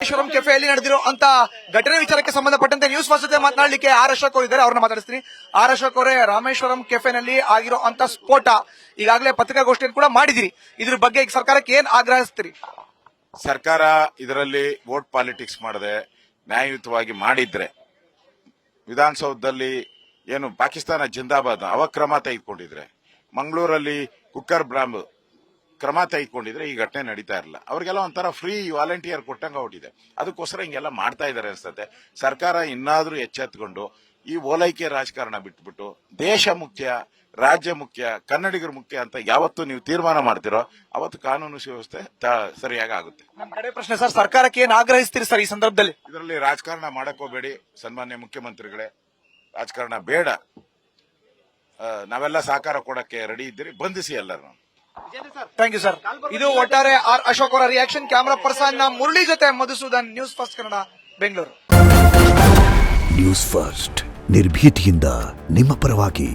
ರಾಮೇಶ್ವರಂ ಕೆಫೆಯಲ್ಲಿ ನಡೆದಿರೋ ಅಂತ ಘಟನೆ ವಿಚಾರಕ್ಕೆ ಸಂಬಂಧಪಟ್ಟಂತೆ ನ್ಯೂಸ್ ಫಸ್ಟ್ ಜೊತೆ ಮಾತನಾಡಲಿಕ್ಕೆ ಆರ್ ಅಶೋಕ್ ಅವರು ಇದ್ದಾರೆ. ಅವ್ರನ್ನ ಮಾತಾಡಿಸ್ತೀನಿ. ಆರ್ ಅಶೋಕ್ ಅವರೇ, ರಾಮೇಶ್ವರಂ ಕೆಫೆನಲ್ಲಿ ಆಗಿರೋ ಅಂತ ಸ್ಫೋಟ ಈಗಾಗಲೇ ಪತ್ರಿಕಾಗೋಷ್ಠಿಯನ್ನು ಕೂಡ ಮಾಡಿದಿರಿ. ಇದ್ರ ಬಗ್ಗೆ ಈಗ ಸರ್ಕಾರಕ್ಕೆ ಏನ್ ಆಗ್ರಹಿಸ್ತೀರಿ? ಸರ್ಕಾರ ಇದರಲ್ಲಿ ವೋಟ್ ಪಾಲಿಟಿಕ್ಸ್ ಮಾಡದೆ ನ್ಯಾಯಯುತವಾಗಿ ಮಾಡಿದ್ರೆ ವಿಧಾನಸೌಧದಲ್ಲಿ ಏನು ಪಾಕಿಸ್ತಾನ ಜಿಂದಾಬಾದ್ ಅವ ಕ್ರಮ ತೆಗೆದುಕೊಂಡಿದ್ರೆ, ಮಂಗಳೂರಲ್ಲಿ ಕುಕ್ಕರ್ ಬಾಂಬ್ ಕ್ರಮ ತೆಗೆದುಕೊಂಡಿದ್ರೆ ಈ ಘಟನೆ ನಡೀತಾ ಇರಲಿಲ್ಲ. ಅವ್ರಿಗೆಲ್ಲ ಒಂಥರ ಫ್ರೀ ವಾಲಂಟಿಯರ್ ಕೊಟ್ಟಂಗ ಹೊಟ್ಟಿದೆ. ಅದಕ್ಕೋಸ್ಕರ ಹಿಂಗೆಲ್ಲ ಮಾಡ್ತಾ ಇದಾರೆ ಅನ್ಸುತ್ತೆ. ಸರ್ಕಾರ ಇನ್ನಾದ್ರೂ ಎಚ್ಚೆತ್ತುಕೊಂಡು ಈ ಓಲೈಕೆ ರಾಜಕಾರಣ ಬಿಟ್ಬಿಟ್ಟು ದೇಶ ಮುಖ್ಯ, ರಾಜ್ಯ ಮುಖ್ಯ, ಕನ್ನಡಿಗರು ಮುಖ್ಯ ಅಂತ ಯಾವತ್ತು ನೀವು ತೀರ್ಮಾನ ಮಾಡ್ತಿರೋ ಅವತ್ತು ಕಾನೂನು ಸುವ್ಯವಸ್ಥೆ ಸರಿಯಾಗಿ ಆಗುತ್ತೆ. ನಮ್ಮ ಕಡೆ ಪ್ರಶ್ನೆ ಸರ್, ಸರ್ಕಾರಕ್ಕೆ ಏನ್ ಆಗ್ರಹಿಸ್ತೀರಿ ಸರ್ ಈ ಸಂದರ್ಭದಲ್ಲಿ? ಇದರಲ್ಲಿ ರಾಜಕಾರಣ ಮಾಡಕ್ ಹೋಗಬೇಡಿ ಸನ್ಮಾನ್ಯ ಮುಖ್ಯಮಂತ್ರಿಗಳೇ. ರಾಜಕಾರಣ ಬೇಡ. ನಾವೆಲ್ಲ ಸಹಕಾರ ಕೊಡಕ್ಕೆ ರೆಡಿ ಇದ್ದೀರಿ, ಬಂಧಿಸಿ ಎಲ್ಲರೂ. Thank you sir. ಇದು ಒಟ್ಟಾರೆ ಆರ್ ಅಶೋಕ್ ಅವರ ರಿಯಾಕ್ಷನ್. ಕ್ಯಾಮರಾ ಪರ್ಸನ್ ಮುರಳಿ ಜೊತೆ Madhusudan, news first Kannada, Bengaluru. News first ನಿರ್ಭೀತಿಯಿಂದ ನಿಮ್ಮ ಪರವಾಗಿ.